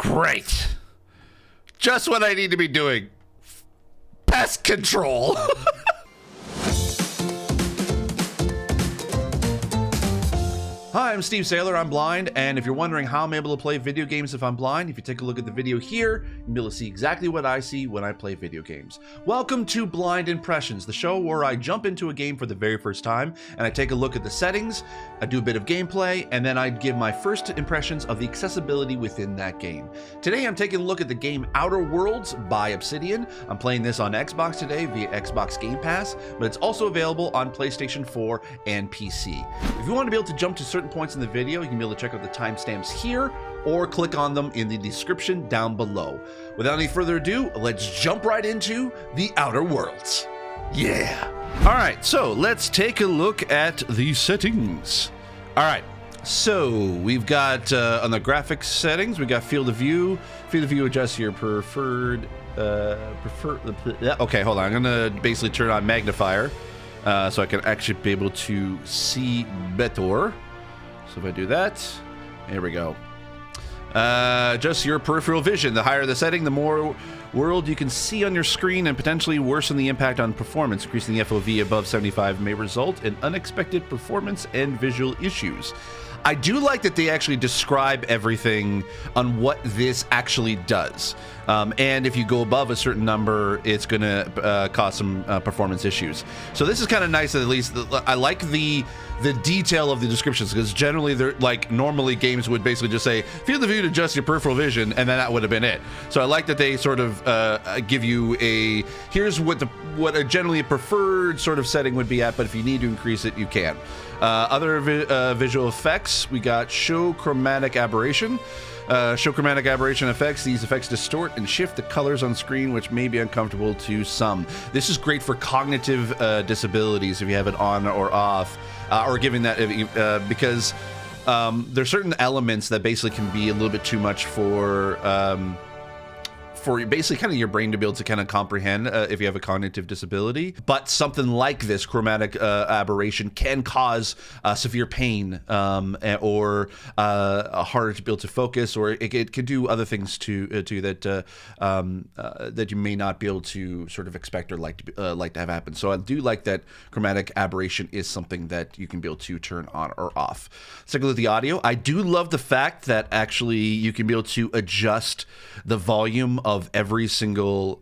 Great. Just what I need to be doing. Pest control. Hi, I'm Steve Saylor, I'm blind, and if you're wondering how I'm able to play video games if I'm blind, if you take a look at the video here, you'll be able to see exactly what I see when I play video games. Welcome to Blind Impressions, the show where I jump into a game for the very first time, and I take a look at the settings, I do a bit of gameplay, and then I give my first impressions of the accessibility within that game. Today I'm taking a look at the game Outer Worlds by Obsidian. I'm playing this on Xbox today via Xbox Game Pass, but it's also available on PlayStation 4 and PC. If you want to be able to jump to certain points in the video, you can be able to check out the timestamps here or click on them in the description down below. Without any further ado, let's jump right into the Outer Worlds. Yeah. All right, so let's take a look at the settings. All right, so we've got on the graphics settings, we got field of view. Field of view adjusts your preferred. Okay, hold on. I'm gonna basically turn on magnifier so I can actually be able to see better. So if I do that, here we go. Just your peripheral vision. The higher the setting, the more world you can see on your screen and potentially worsen the impact on performance. Increasing the FOV above 75 may result in unexpected performance and visual issues. I do like that they actually describe everything on what this actually does. And if you go above a certain number, it's going to cause some performance issues. So this is kind of nice that at least I like the detail of the descriptions, because generally they're like normally games would basically just say field of view to adjust your peripheral vision, and then that would have been it. So I like that they sort of give you a here's what a generally preferred sort of setting would be at, but if you need to increase it, you can. Other visual effects, we got show chromatic aberration. Show chromatic aberration effects. These effects distort and shift the colors on screen, which may be uncomfortable to some. This is great for cognitive disabilities if you have it on or off, or giving that because there's certain elements that basically can be a little bit too much for basically kind of your brain to be able to kind of comprehend if you have a cognitive disability. But something like this chromatic aberration can cause severe pain or harder to be able to focus, or it can do other things to that that you may not be able to sort of expect or like to have happen. So I do like that chromatic aberration is something that you can be able to turn on or off. Let's take a look at the audio. I do love the fact that actually you can be able to adjust the volume of every single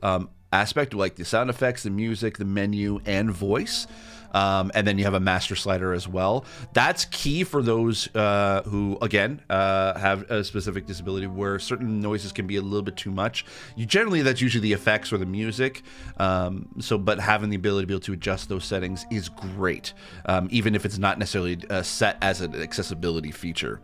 aspect, like the sound effects, the music, the menu, and voice. And then you have a master slider as well. That's key for those who, again, have a specific disability where certain noises can be a little bit too much. That's usually the effects or the music. But having the ability to be able to adjust those settings is great, even if it's not necessarily set as an accessibility feature.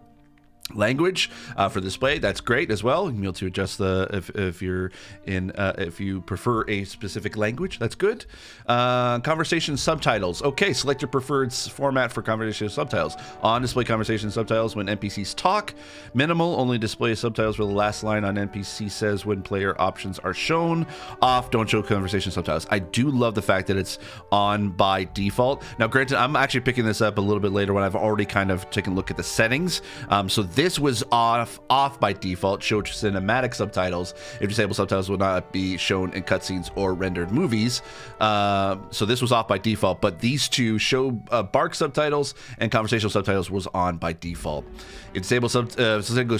Language for display, that's great as well. You can be able to adjust if you're in if you prefer a specific language, that's good. Conversation subtitles. Okay, select your preferred format for conversation subtitles. On display conversation subtitles when NPCs talk. Minimal, only display subtitles where the last line on NPC says when player options are shown. Off, don't show conversation subtitles. I do love the fact that it's on by default. Now granted, I'm actually picking this up a little bit later when I've already kind of taken a look at the settings. So this was off by default. Show cinematic subtitles. If disabled subtitles will not be shown in cutscenes or rendered movies. So this was off by default, but these two, show bark subtitles and conversational subtitles, was on by default. If disabled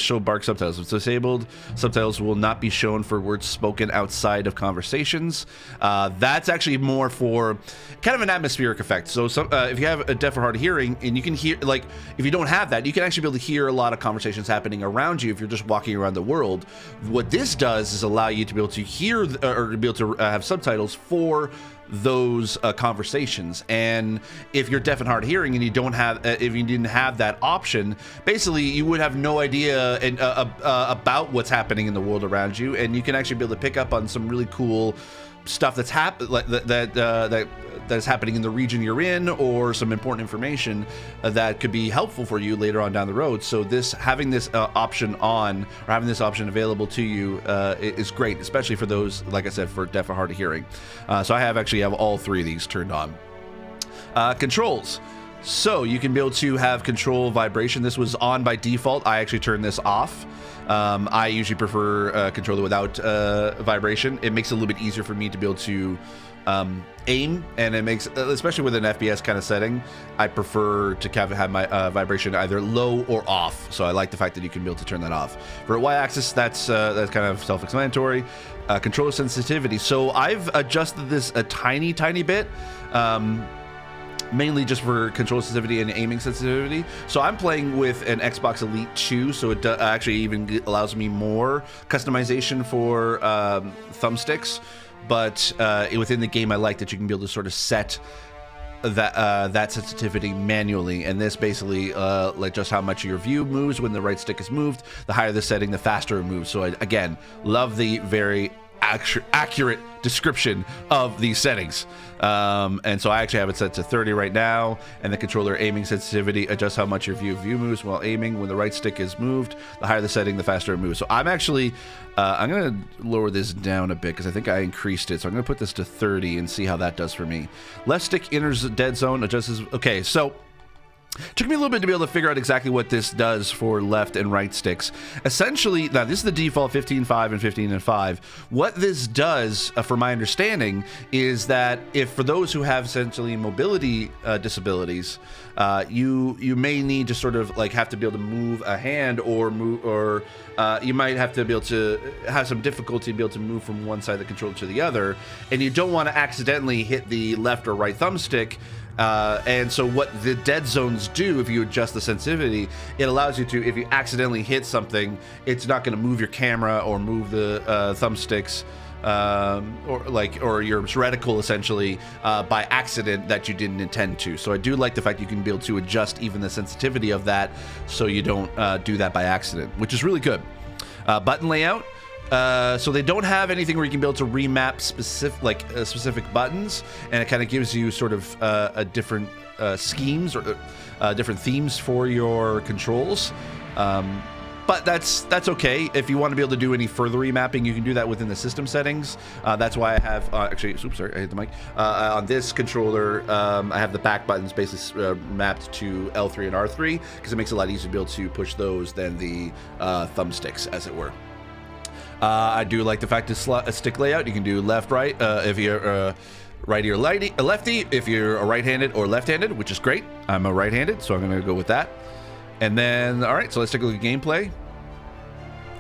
show bark subtitles. If disabled, subtitles will not be shown for words spoken outside of conversations. That's actually more for kind of an atmospheric effect. So if you have a deaf or hard of hearing, and you can hear, like, if you don't have that, you can actually be able to hear a lot of conversations happening around you if you're just walking around the world. What this does is allow you to be able to hear or to be able to have subtitles for those conversations. And if you're deaf and hard of hearing and you don't have if you didn't have that option, basically you would have no idea about what's happening in the world around you, and you can actually be able to pick up on some really cool stuff that's that's happening in the region you're in, or some important information that could be helpful for you later on down the road. So having this option on, or having this option available to you is great, especially for those, like I said, for deaf or hard of hearing. So I actually have all three of these turned on. Controls. So you can be able to have control vibration. This was on by default. I actually turned this off. I usually prefer a controller without vibration. It makes it a little bit easier for me to be able to aim, and it makes, especially with an FPS kind of setting, I prefer to have my vibration either low or off. So I like the fact that you can be able to turn that off. For Y-axis, that's kind of self-explanatory. Controller sensitivity. So I've adjusted this a tiny bit. Mainly just for control sensitivity and aiming sensitivity. So I'm playing with an Xbox Elite 2, so it actually even allows me more customization for thumbsticks. But within the game, I like that you can be able to sort of set that sensitivity manually, and this basically like just how much your view moves when the right stick is moved. The higher the setting, the faster it moves. So I, again, love the very accurate description of these settings. And so I actually have it set to 30 right now, and the controller aiming sensitivity adjusts how much your view moves while aiming. When the right stick is moved, the higher the setting, the faster it moves. So I'm actually I'm gonna lower this down a bit because I think I increased it. So I'm gonna put this to 30 and see how that does for me. Left stick enters dead zone, adjusts. Okay, so took me a little bit to be able to figure out exactly what this does for left and right sticks. Essentially, now this is the default 15.5 and 15.5. What this does, from my understanding, is that if for those who have essentially mobility disabilities, you may need to sort of like have to be able to move a hand or you might have to be able to have some difficulty to be able to move from one side of the controller to the other, and you don't want to accidentally hit the left or right thumbstick. And so what the dead zones do, if you adjust the sensitivity, it allows you to, if you accidentally hit something, it's not going to move your camera or move the thumbsticks or your reticle essentially by accident that you didn't intend to. So I do like the fact you can be able to adjust even the sensitivity of that so you don't do that by accident, which is really good. Button layout. So they don't have anything where you can be able to remap specific buttons, and it kind of gives you sort of a different schemes or different themes for your controls. But that's okay. If you want to be able to do any further remapping, you can do that within the system settings. That's why I have actually, oops, sorry, I hit the mic. On this controller, I have the back buttons basically mapped to L3 and R3 because it makes it a lot easier to be able to push those than the thumbsticks, as it were. I do like the fact that stick layout, you can do left, right, if you're righty or lefty, if you're a right-handed or left-handed, which is great. I'm a right-handed, so I'm going to go with that. And then, all right, so let's take a look at gameplay.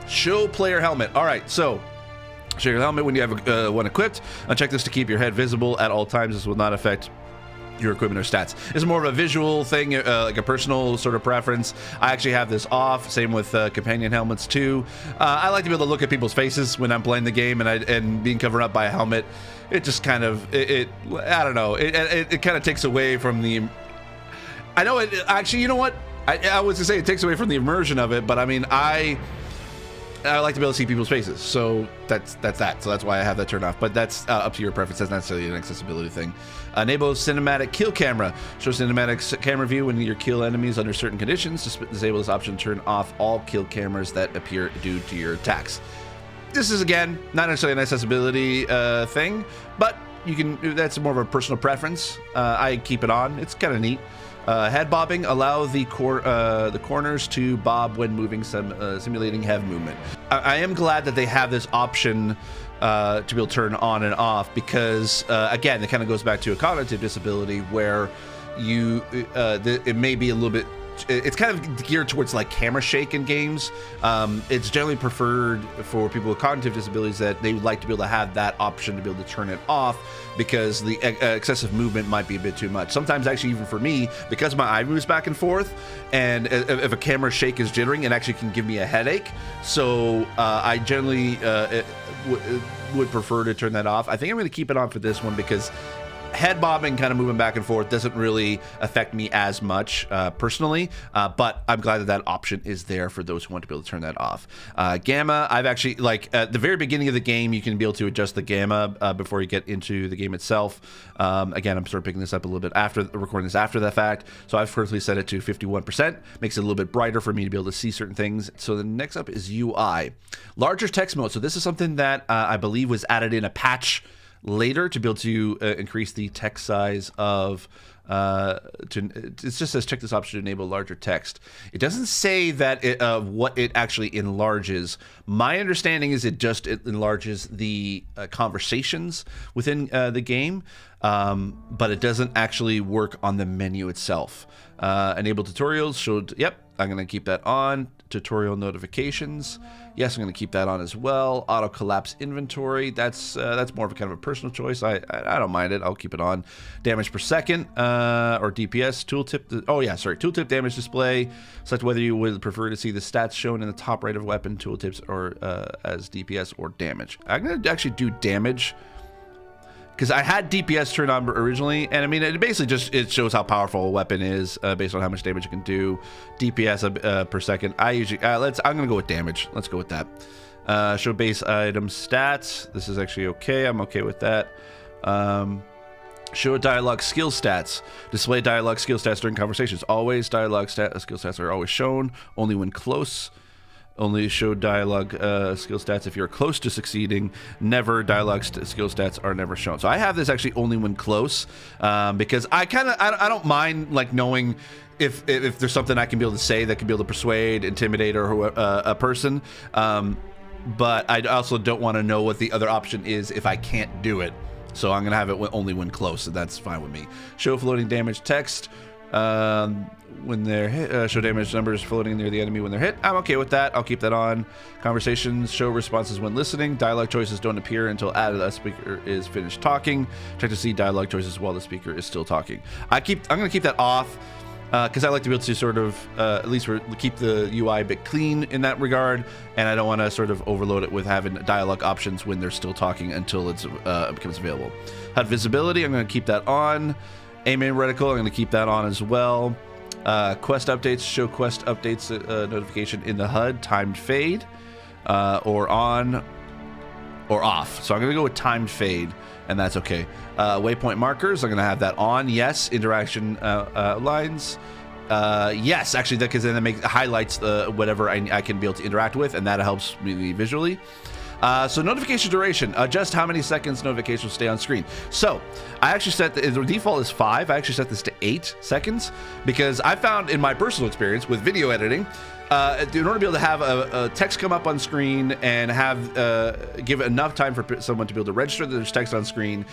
Show player helmet. All right, so show your helmet when you have one equipped. Uncheck this to keep your head visible at all times. This will not affect your equipment or stats. It's more of a visual thing, like a personal sort of preference. I actually have this off. Same with companion helmets too. I like to be able to look at people's faces when I'm playing the game, and being covered up by a helmet, it just kind of I don't know. It kind of takes away from the. I know it actually. You know what? I was gonna say it takes away from the immersion of it, but I mean I like to be able to see people's faces, so that's that. So that's why I have that turned off. But that's up to your preference. That's not necessarily an accessibility thing. Enable cinematic kill camera. Show cinematic camera view when you kill enemies under certain conditions. Disable this option to turn off all kill cameras that appear due to your attacks. This is again not necessarily an accessibility thing, but you can. That's more of a personal preference. I keep it on. It's kind of neat. Head bobbing, allow the corners to bob when moving, simulating head movement. I am glad that they have this option to be able to turn on and off because, again, it kind of goes back to a cognitive disability where it may be a little bit. It's kind of geared towards like camera shake in games. It's generally preferred for people with cognitive disabilities that they would like to be able to have that option to be able to turn it off because the excessive movement might be a bit too much. Sometimes actually even for me, because my eye moves back and forth, and if a camera shake is jittering, it actually can give me a headache. So I generally would prefer to turn that off. I think I'm going to keep it on for this one because head bobbing, kind of moving back and forth, doesn't really affect me as much personally, but I'm glad that option is there for those who want to be able to turn that off. Gamma, I've actually, like, at the very beginning of the game, you can be able to adjust the gamma before you get into the game itself. Again, I'm sort of picking this up a little bit after recording this after the fact, so I've firstly set it to 51%, makes it a little bit brighter for me to be able to see certain things. So the next up is UI. Larger text mode. So this is something that I believe was added in a patch later to be able to increase the text size of it just says check this option to enable larger text. It doesn't say that what it actually enlarges. My understanding is it enlarges the conversations within the game, but it doesn't actually work on the menu itself. Enable tutorials showed. Yep, I'm gonna keep that on. Tutorial notifications. Yes, I'm going to keep that on as well. Auto collapse inventory. That's more of a kind of a personal choice. I don't mind it. I'll keep it on. Damage per second or DPS. Tooltip. Oh yeah, sorry. Tooltip damage display. Select whether you would prefer to see the stats shown in the top right of weapon tooltips or as DPS or damage. I'm going to actually do damage, because I had DPS turned on originally, and I mean, it basically it shows how powerful a weapon is based on how much damage it can do. DPS per second. I'm gonna go with damage. Let's go with that. Show base item stats. This is actually okay. I'm okay with that. Show dialogue skill stats. Display dialogue skill stats during conversations. Always dialogue skill stats are always shown. Only when close. Only show dialogue skill stats if you're close to succeeding. Never dialogue skill stats are never shown. So I have this actually only when close, because I don't mind like knowing if there's something I can be able to say that can be able to persuade, intimidate, or a person. But I also don't want to know what the other option is if I can't do it. So I'm gonna have it only when close, and that's fine with me. Show floating damage text. When they're hit, show damage numbers floating near the enemy when they're hit. I'm okay with that. I'll keep that on. Conversations show responses when listening. Dialogue choices don't appear until after the speaker is finished talking. Check to see dialogue choices while the speaker is still talking. I'm gonna keep that off because I like to be able to sort of at least keep the UI a bit clean in that regard, and I don't want to sort of overload it with having dialogue options when they're still talking until it becomes available. HUD visibility, I'm gonna keep that on. Aim reticle, I'm going to keep that on as well. Quest updates, show quest updates notification in the HUD. Timed fade, or on or off. So I'm going to go with timed fade, and that's okay. Waypoint markers, I'm going to have that on. Yes. Interaction lines. Yes, actually, because then it highlights whatever I can be able to interact with, and that helps me visually. So notification duration, adjust how many seconds notifications stay on screen. So I actually set the default is 5. I actually set this to 8 seconds because I found in my personal experience with video editing, in order to be able to have a text come up on screen and have give enough time for someone to be able to register that there's text on screen,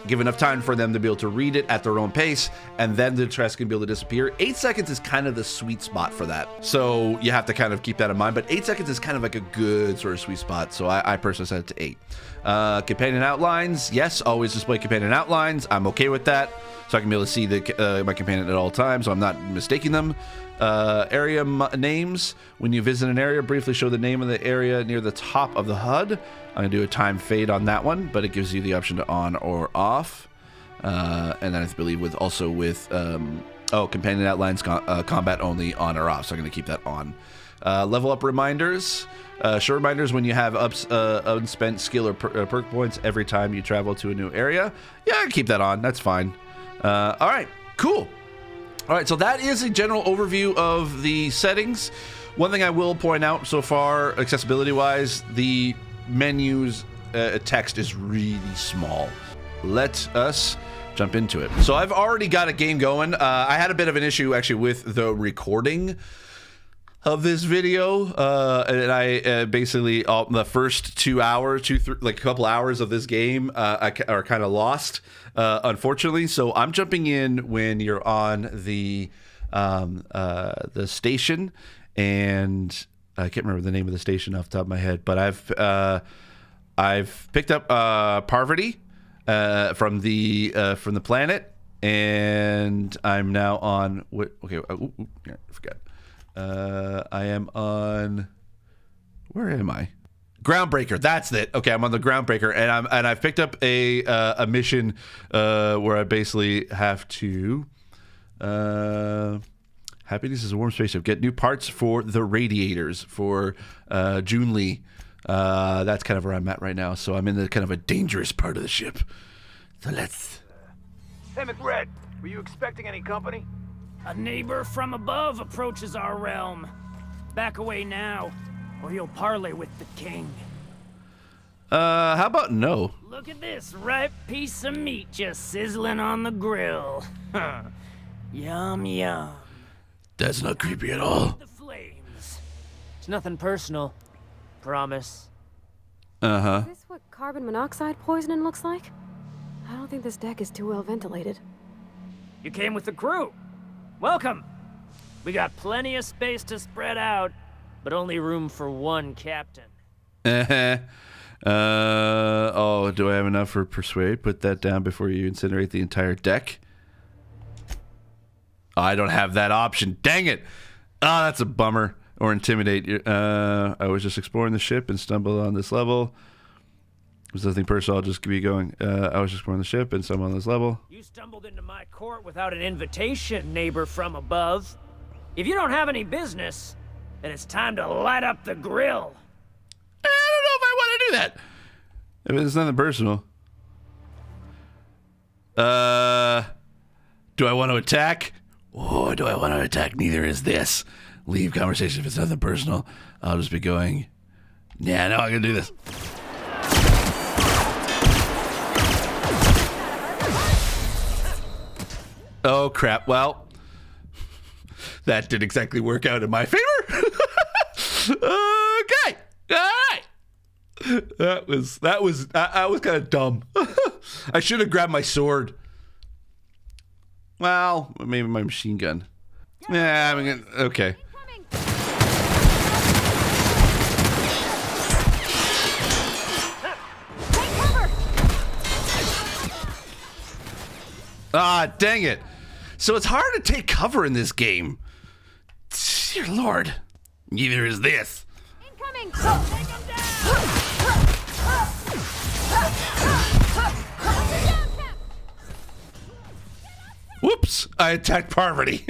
give enough time for them to be able to read it at their own pace, and then the text can be able to disappear. 8 seconds is kind of the sweet spot for that. So you have to kind of keep that in mind, but 8 seconds is kind of like a good sort of sweet spot. So I personally set it to 8. Companion outlines. Yes, always display companion outlines. I'm okay with that. So I can be able to see my companion at all times, so I'm not mistaking them. Area names. When you visit an area, briefly show the name of the area near the top of the HUD. I'm going to do a time fade on that one, but it gives you the option to on or off. And then I believe with companion outlines, combat only, on or off. So I'm going to keep that on. Level up reminders. Show reminders when you have unspent skill or perk points every time you travel to a new area. Yeah, I can keep that on. That's fine. All right, cool. All right, so that is a general overview of the settings. One thing I will point out so far, accessibility-wise, the menu's text is really small. Let us jump into it. So I've already got a game going. I had a bit of an issue actually with the recording of this video, and I basically the first 2 hours, like a couple hours of this game are kind of lost, unfortunately. So I'm jumping in when you're on the station, and I can't remember the name of the station off the top of my head, but I've picked up Parvati from the planet, and I'm now on okay. I forgot. I am on. Where am I? Groundbreaker. That's it. Okay, I'm on the Groundbreaker, and I've picked up a mission where I basically have to. Happiness is a warm spaceship. Get new parts for the radiators for Junli. That's kind of where I'm at right now. So I'm in the kind of a dangerous part of the ship. So let's. Hey, McRed, were you expecting any company? A neighbor from above approaches our realm. Back away now, or you'll parley with the king. How about no? look at this ripe piece of meat just sizzling on the grill. Yum, yum. That's not creepy at all. The flames. It's nothing personal. Promise. Uh-huh. Is this what carbon monoxide poisoning looks like? I don't think this deck is too well ventilated. You came with the crew. Welcome. We got plenty of space to spread out, but only room for one captain. Oh, do I have enough for persuade? Put that down before you incinerate the entire deck. I don't have that option. Dang it. Oh, that's a bummer. Or intimidate. I was just exploring the ship and stumbled on this level. It was nothing personal. I'll just be going. I was just exploring the ship and stumbled on this level. You stumbled into my court without an invitation, neighbor from above. If you don't have any business, then it's time to light up the grill. I don't know if I want to do that. If it's nothing personal. Do I want to attack? Oh, do I want to attack? Neither is this. Leave conversation if it's nothing personal. I'll just be going, yeah, no, I'm going to do this. Oh, crap. Well, that didn't exactly work out in my favor. Okay. All right. That was kind of dumb. I should have grabbed my sword. Well, maybe my machine gun. Yeah, I'm gonna, okay. Ah, dang it. So it's hard to take cover in this game. Dear Lord. Neither is this. Incoming! Take him down! Whoops, I attacked Parvati.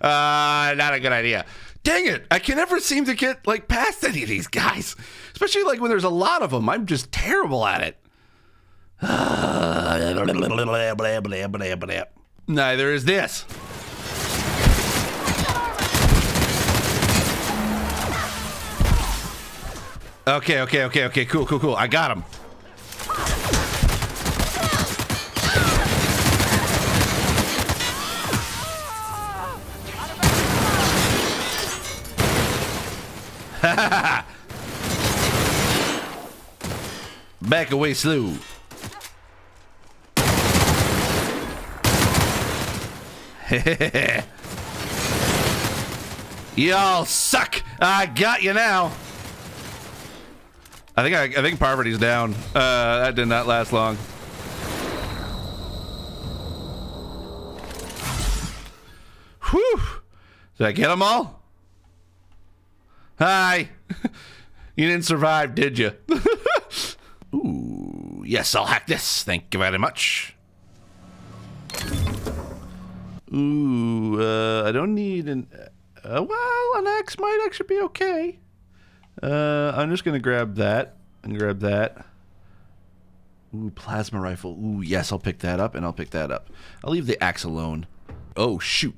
Not a good idea. Dang it, I can never seem to get, like, past any of these guys. Especially, like, when there's a lot of them. I'm just terrible at it. Neither is this. Okay, cool. I got him. Back away slow. Y'all suck. I got you now. I think Parvati's down. That did not last long. Whew. Did I get them all? Hi. You didn't survive, did you? Ooh, yes, I'll hack this. Thank you very much. Ooh, I don't need an... well, an axe might actually be okay. I'm just gonna grab that and grab that. Ooh, plasma rifle. Ooh, yes, I'll pick that up and I'll pick that up. I'll leave the axe alone. Oh, shoot.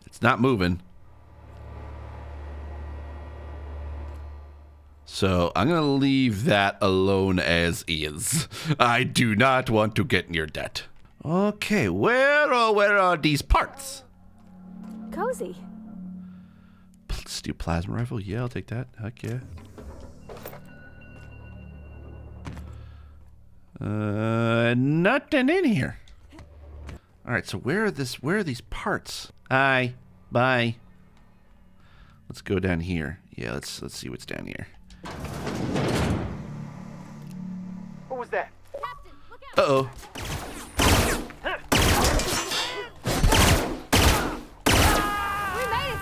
It's not moving. So I'm going to leave that alone as is. I do not want to get near that. Okay, where are these parts? Cozy. Steel plasma rifle? Yeah, I'll take that. Heck yeah. Nothing in here. All right, so where are these parts? Hi. Bye. Let's go down here. Yeah, let's see what's down here. What was that? Uh-oh. We made it!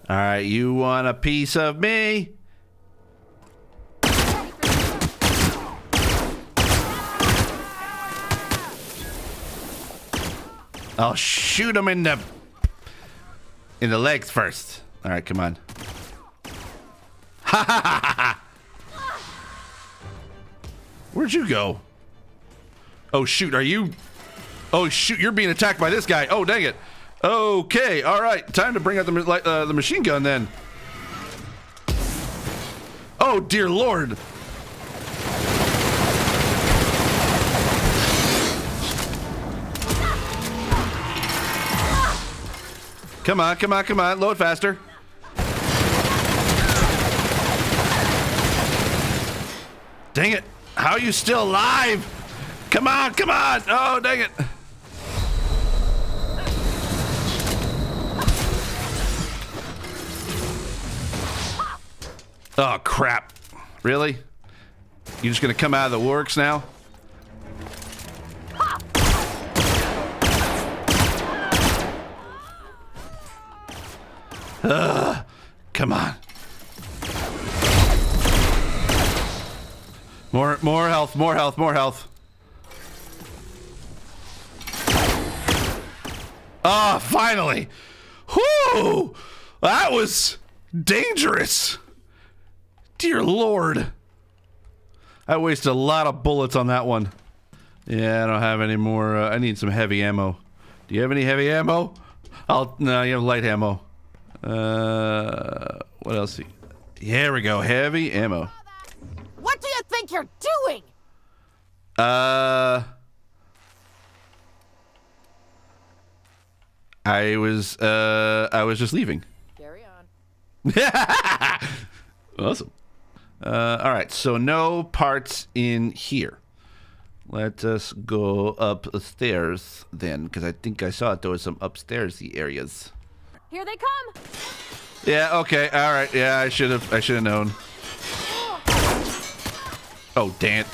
All right, you want a piece of me? I'll shoot him in the legs first. All right, come on. Ha ha ha ha! Where'd you go? Oh shoot, are you? Oh shoot, you're being attacked by this guy. Oh dang it! Okay, all right. Time to bring out the machine gun then. Oh, dear Lord. Come on, come on, come on. Load faster. Dang it. How are you still alive? Come on, come on. Oh, dang it. Oh, crap. Really? You just gonna come out of the works now? Come on. More health, more health, more health. Ah, finally. Whoo! That was dangerous. Dear Lord. I wasted a lot of bullets on that one. Yeah, I don't have any more. I need some heavy ammo. Do you have any heavy ammo? No, you have light ammo. What else? Here we go. Heavy ammo. What do you think you're doing? I was just leaving. Carry on. Awesome. All right, so no parts in here. Let us go upstairs then, because I think I saw there was some upstairsy areas. Here they come. Yeah. Okay. All right. Yeah. I should have known. Oh, damn it.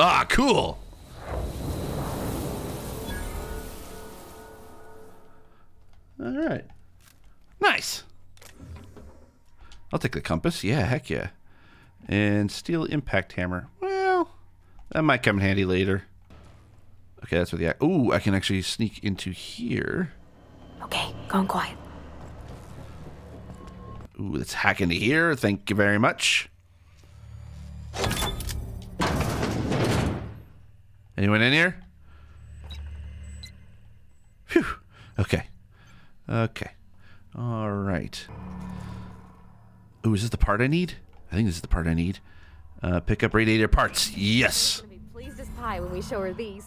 Ah, cool. All right. Nice. I'll take the compass. Yeah, heck yeah. And steel impact hammer. Well, that might come in handy later. Okay, that's where the... Ooh, I can actually sneak into here. Okay, going quiet. Ooh, let's hack into here. Thank you very much. Anyone in here? Phew. Okay. Okay. All right. Ooh, is this the part I need? I think this is the part I need. Pick up radiator parts. Yes. She'll be pleased as pie when we show her these.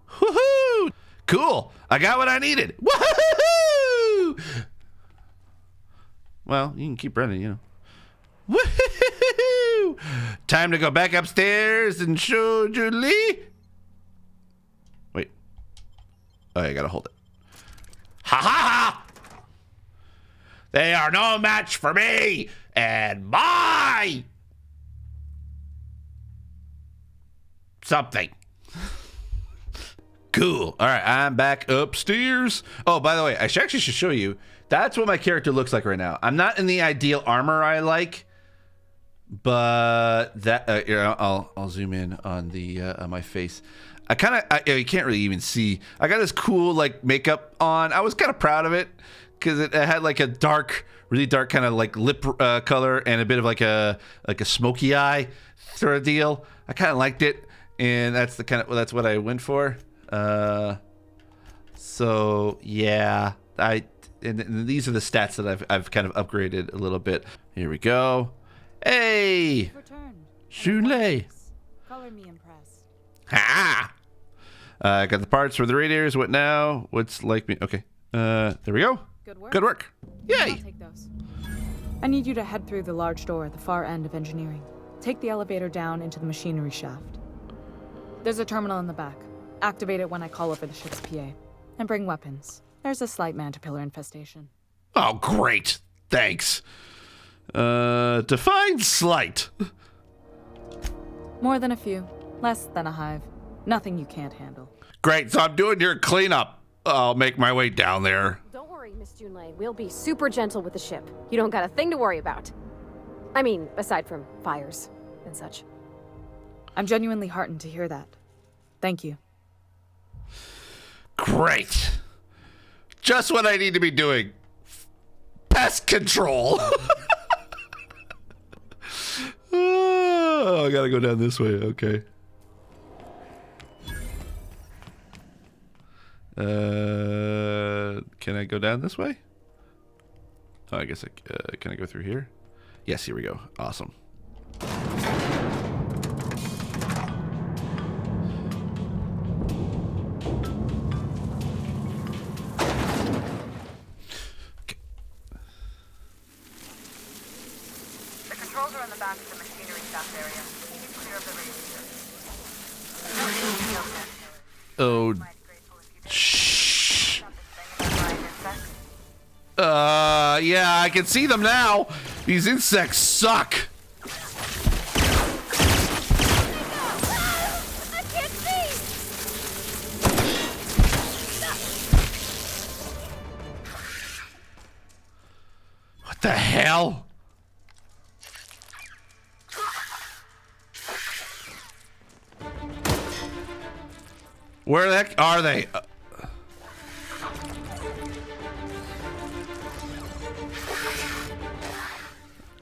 Woohoo! Cool. I got what I needed. Woohoo! Well, you can keep running, you know. Woohoo! Time to go back upstairs and show Julie. Wait. Oh, I gotta hold it. Ha ha ha! They are no match for me and my something. Cool. All right, I'm back upstairs. Oh, by the way, I actually should show you. That's what my character looks like right now. I'm not in the ideal armor I like, but that here, I'll zoom in on the on my face. I kind of you can't really even see. I got this cool like makeup on. I was kind of proud of it because it had like a dark, really dark kind of like lip color and a bit of like a smoky eye sort of deal. I kind of liked it, and that's what I went for. So yeah, and these are the stats that I've kind of upgraded a little bit. Here we go. Hey, Shunlei. Color me impressed. Ha! I got the parts for the radiators. What now? What's like me? Okay. There we go. Good work. Good work. Yay! I'll take those. I need you to head through the large door at the far end of engineering. Take the elevator down into the machinery shaft. There's a terminal in the back. Activate it when I call over the ship's PA. And bring weapons. There's a slight man-to-pillar infestation. Oh, great. Thanks. Define slight. More than a few. Less than a hive. Nothing you can't handle. Great. So I'm doing your cleanup. I'll make my way down there. Don't worry, Miss Junlei. We'll be super gentle with the ship. You don't got a thing to worry about. I mean, aside from fires and such. I'm genuinely heartened to hear that. Thank you. Great. Just what I need to be doing. Pest control. Oh, I gotta go down this way. Okay. Can I go down this way? Oh, I guess can I go through here? Yes, here we go. Awesome. The controls are in the back of the machinery shaft area. Keep clear of the radiator. Oh, shh. Yeah, I can see them now. These insects suck. I can't see! What the hell? Where the heck are they?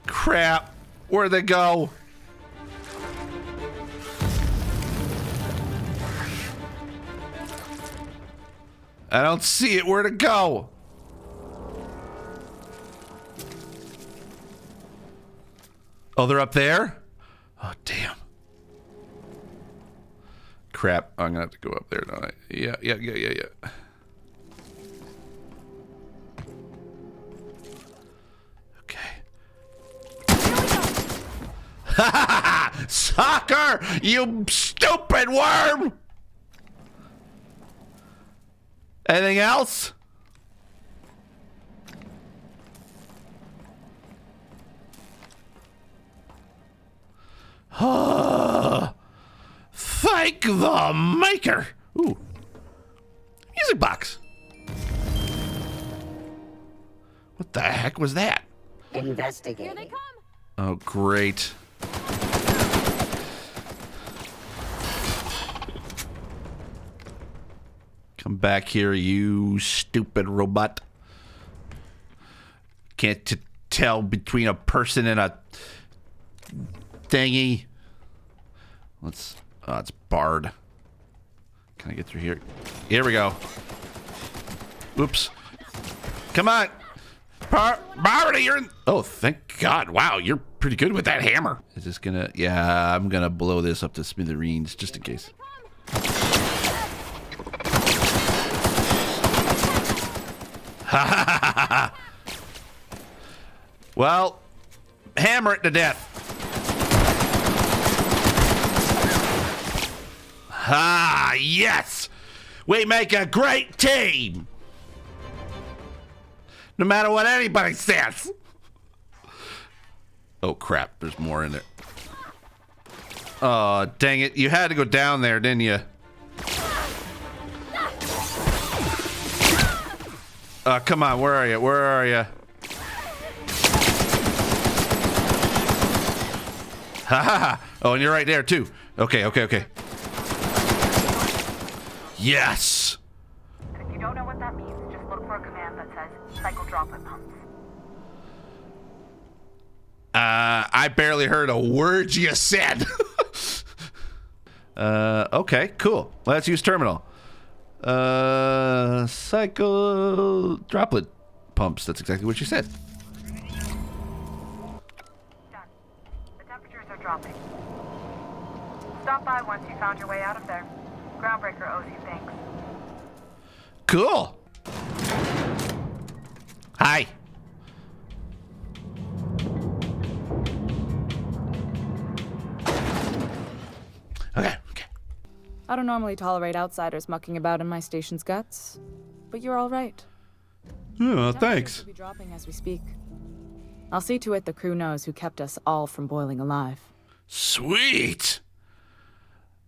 Crap. Where'd they go? I don't see it. Where'd it go? Oh, they're up there? Oh, damn. Crap. I'm gonna have to go up there, don't I? Yeah. Okay. Sucker! You stupid worm! Anything else? Thank the maker. Ooh. Music box. What the heck was that? Here they come! Oh, great. Come back here, you stupid robot. Can't tell between a person and a thingy. Let's... Oh, it's barred. Can I get through here? Here we go. Oops. Come on. Barney, you're in... Oh, thank God. Wow, you're pretty good with that hammer. Is this gonna... Yeah, I'm gonna blow this up to smithereens just in case. Well, hammer it to death. Ah, yes! We make a great team! No matter what anybody says! Oh, crap. There's more in it. Oh, dang it. You had to go down there, didn't you? Come on. Where are you? Where are you? Ha ha ha! Oh, and you're right there, too. Okay. Yes! And if you don't know what that means, just look for a command that says cycle droplet pumps. I barely heard a word you said. Okay, cool. Let's use terminal. Cycle droplet pumps. That's exactly what you said. Done. The temperatures are dropping. Stop by once you found your way out of there. Groundbreaker owes you thanks. Cool. Hi. Okay. I don't normally tolerate outsiders mucking about in my station's guts, but you're all right. Oh, thanks. Will be dropping as we speak. I'll see to it the crew knows who kept us all from boiling alive. Sweet.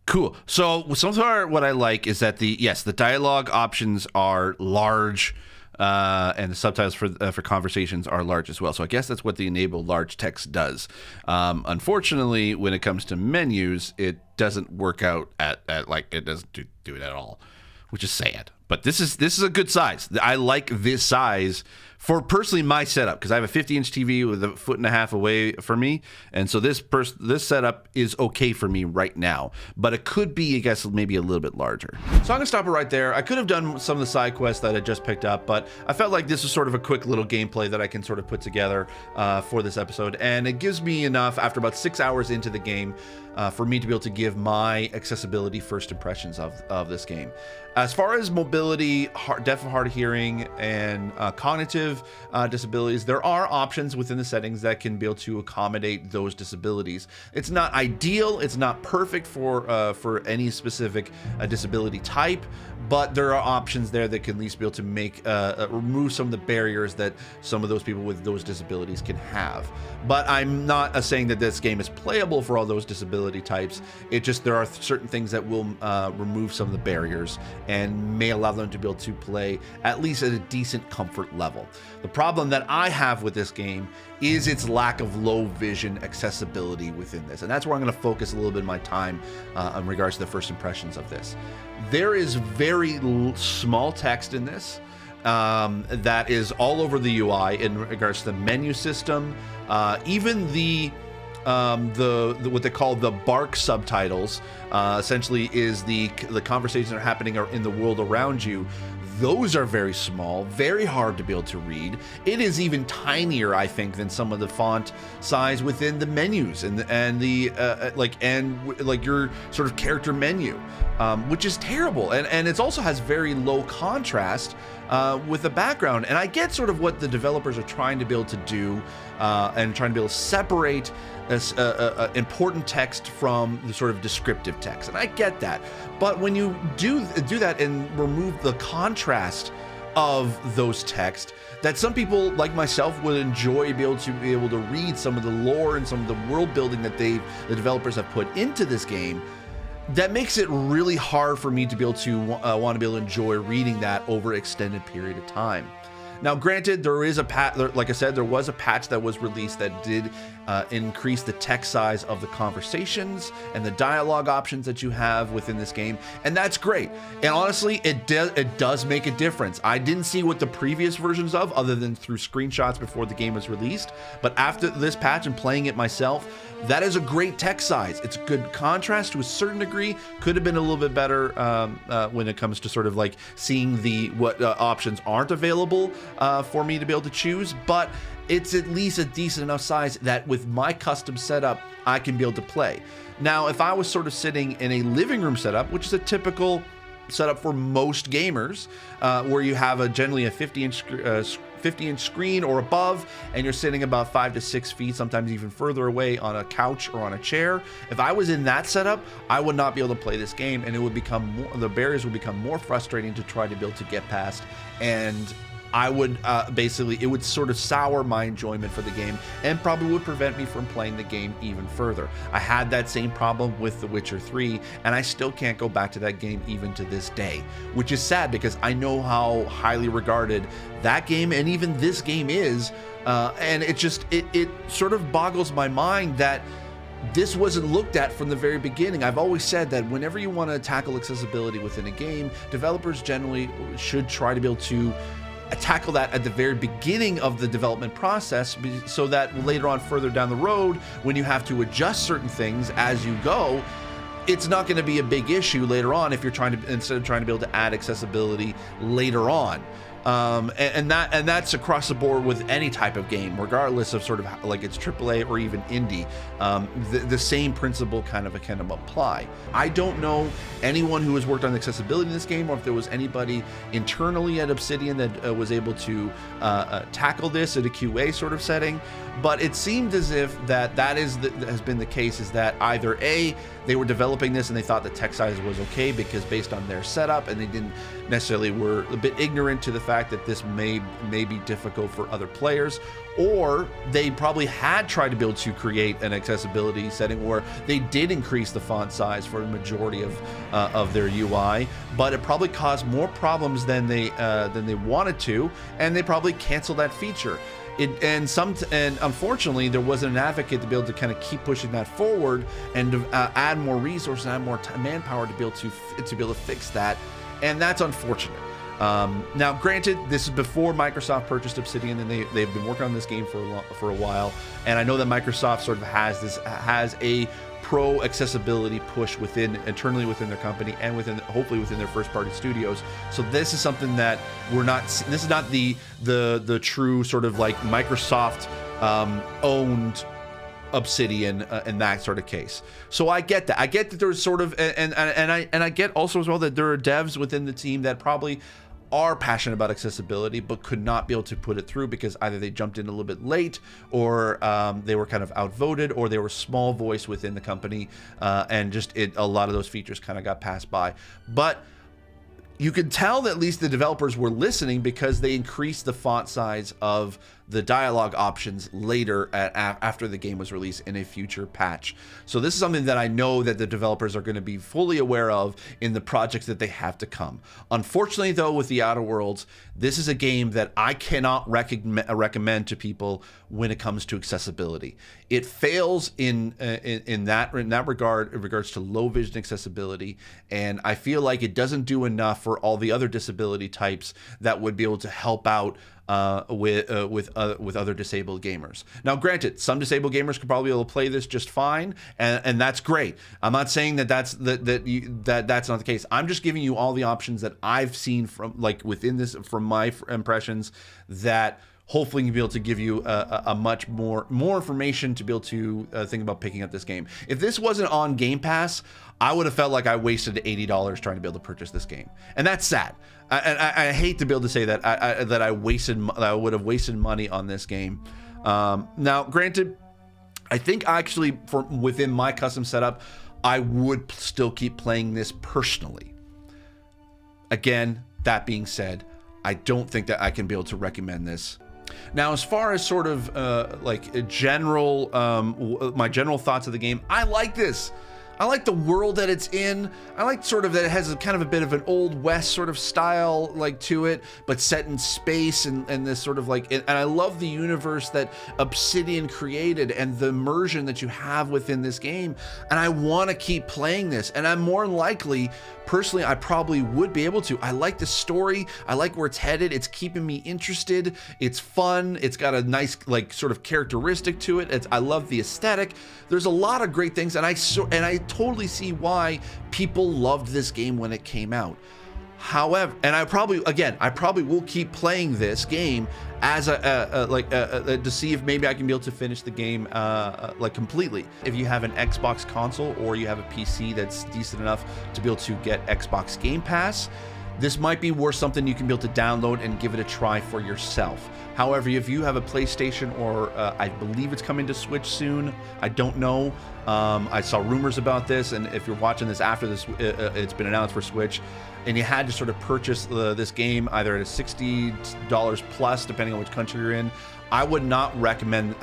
Cool. So what I like is that the dialogue options are large, and the subtitles for conversations are large as well. So I guess that's what the enable large text does. Unfortunately, when it comes to menus, it doesn't work out at like it doesn't do it at all, which is sad. But this is a good size. I like this size for personally my setup, because I have a 50-inch TV with a 1.5 feet away from me, and so this setup is okay for me right now. But it could be, I guess, maybe a little bit larger. So I'm gonna stop it right there. I could have done some of the side quests that I just picked up, but I felt like this was sort of a quick little gameplay that I can sort of put together for this episode, and it gives me enough after about 6 hours into the game for me to be able to give my accessibility first impressions of this game. As far as mobility, deaf and hard of hearing, and cognitive disabilities, there are options within the settings that can be able to accommodate those disabilities. It's not ideal, it's not perfect for any specific disability type, but there are options there that can at least be able to make remove some of the barriers that some of those people with those disabilities can have. But I'm not saying that this game is playable for all those disability types. It just, there are certain things that will remove some of the barriers and may allow them to be able to play at least at a decent comfort level. The problem that I have with this game is its lack of low vision accessibility within this, and that's where I'm going to focus a little bit of my time in regards to the first impressions of this. There is very small text in this that is all over the UI in regards to the menu system, even the what they call the bark subtitles, essentially is the conversations that are happening in the world around you. Those are very small, very hard to be able to read. It is even tinier, I think, than some of the font size within the menus and your sort of character menu, which is terrible. And it also has very low contrast with the background. And I get sort of what the developers are trying to be able to do, and trying to be able to separate this important text from the sort of descriptive text, and I get that. But when you do that and remove the contrast of those texts, that some people like myself would enjoy be able to read some of the lore and some of the world building that the developers have put into this game, that makes it really hard for me to be able to want to be able to enjoy reading that over an extended period of time. Now, granted, there is a like I said, there was a patch that was released that did increase the text size of the conversations and the dialogue options that you have within this game, and that's great. And honestly, it does make a difference. I didn't see what the previous versions of, other than through screenshots before the game was released, but after this patch and playing it myself, that is a great text size. It's good contrast to a certain degree. Could have been a little bit better when it comes to sort of like seeing what options aren't available for me to be able to choose, but it's at least a decent enough size that with my custom setup, I can be able to play. Now, if I was sort of sitting in a living room setup, which is a typical setup for most gamers, where you have generally a 50-inch screen or above, and you're sitting about 5 to 6 feet, sometimes even further away on a couch or on a chair. If I was in that setup, I would not be able to play this game, and it would become the barriers would become more frustrating to try to be able to get past, and I would basically, it would sort of sour my enjoyment for the game and probably would prevent me from playing the game even further. I had that same problem with The Witcher 3, and I still can't go back to that game even to this day, which is sad because I know how highly regarded that game and even this game is, and it sort of boggles my mind that this wasn't looked at from the very beginning. I've always said that whenever you want to tackle accessibility within a game, developers generally should try to be able to tackle that at the very beginning of the development process, so that later on further down the road, when you have to adjust certain things as you go, it's not going to be a big issue later on if you're instead of trying to be able to add accessibility later on. And that's across the board with any type of game, regardless of sort of like it's AAA or even indie. The same principle kind of apply. I don't know anyone who has worked on accessibility in this game, or if there was anybody internally at Obsidian that was able to tackle this at a QA sort of setting. But it seemed as if has been the case, is that either A, they were developing this and they thought the text size was okay because based on their setup, and they didn't necessarily were a bit ignorant to the fact that this may be difficult for other players, or they probably had tried to be able to create an accessibility setting where they did increase the font size for the majority of their UI, but it probably caused more problems than they wanted to, and they probably canceled that feature. And unfortunately, there wasn't an advocate to be able to kind of keep pushing that forward and to add more resources and add more manpower to be able to fix that, and that's unfortunate. Now, granted, this is before Microsoft purchased Obsidian, and they've been working on this game for a while. And I know that Microsoft sort of has a pro accessibility push internally within their company and hopefully within their first party studios. So this is something that this is not the true sort of like Microsoft owned Obsidian in that sort of case. So I get that. I get that there's sort of and I get also as well that there are devs within the team that probably are passionate about accessibility but could not be able to put it through because either they jumped in a little bit late, or they were kind of outvoted, or they were small voice within the company, and just a lot of those features kind of got passed by. But you could tell that at least the developers were listening, because they increased the font size of the dialogue options later after the game was released in a future patch. So this is something that I know that the developers are going to be fully aware of in the projects that they have to come. Unfortunately, though, with the Outer Worlds, this is a game that I cannot recommend to people when it comes to accessibility. It fails in that regard, in regards to low vision accessibility, and I feel like it doesn't do enough for all the other disability types that would be able to help out with other disabled gamers. Now, granted, some disabled gamers could probably be able to play this just fine, and that's great. I'm not saying that that's not the case. I'm just giving you all the options that I've seen from within this, from my impressions, that hopefully can be able to give you a much more information to be able to think about picking up this game. If this wasn't on Game Pass, I would have felt like I wasted $80 trying to be able to purchase this game, and that's sad. I hate to be able to say that I would have wasted money on this game. Now, granted, I think actually within my custom setup, I would still keep playing this personally. Again, that being said, I don't think that I can be able to recommend this. Now, as far as sort of my general thoughts of the game, I like this. I like the world that it's in. I like sort of that it has kind of a bit of an old west sort of style to it, but set in space, and this sort of and I love the universe that Obsidian created and the immersion that you have within this game. And I want to keep playing this, and I'm more likely, personally, I probably would be able to. I like the story. I like where it's headed. It's keeping me interested. It's fun. It's got a nice sort of characteristic to it. I love the aesthetic. There's a lot of great things, and I totally see why people loved this game when it came out. However, and I probably will keep playing this game as to see if maybe I can be able to finish the game completely. If you have an Xbox console, or you have a PC that's decent enough to be able to get Xbox Game Pass, this might be worth something you can be able to download and give it a try for yourself. However, if you have a PlayStation, or I believe it's coming to Switch soon, I don't know. I saw rumors about this, and if you're watching this after this, it's been announced for Switch, and you had to sort of purchase this game either at a $60 plus, depending on which country you're in, I would not recommend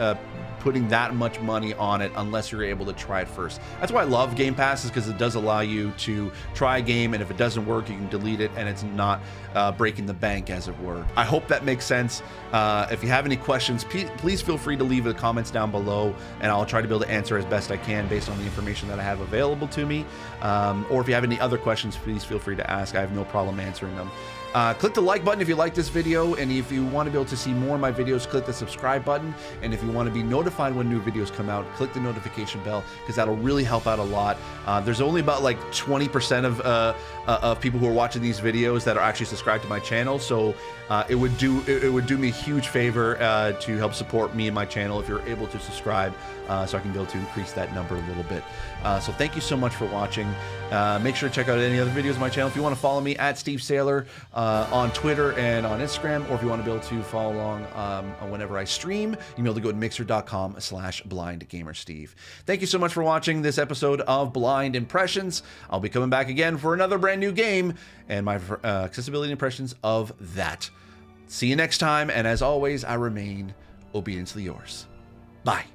putting that much money on it unless you're able to try it first. That's why I love Game Pass, is because it does allow you to try a game, and if it doesn't work, you can delete it, and it's not breaking the bank, as it were. I hope that makes sense. If you have any questions, please feel free to leave the comments down below, and I'll try to be able to answer as best I can based on the information that I have available to me. Or if you have any other questions, please feel free to ask. I have no problem answering them. Click the like button if you like this video, and if you want to be able to see more of my videos, click the subscribe button, and if you want to be notified when new videos come out, click the notification bell, because that'll really help out a lot. There's only about 20% of people who are watching these videos that are actually subscribed to my channel, so it would do me a huge favor to help support me and my channel if you're able to subscribe, so I can be able to increase that number a little bit. So thank you so much for watching. Make sure to check out any other videos on my channel. If you want to follow me at Steve Saylor on Twitter and on Instagram, or if you want to be able to follow along whenever I stream, you can be able to go to mixer.com/BlindGamerSteve. Thank you so much for watching this episode of Blind Impressions. I'll be coming back again for another brand new game and my accessibility impressions of that. See you next time, and as always, I remain obediently yours. Bye.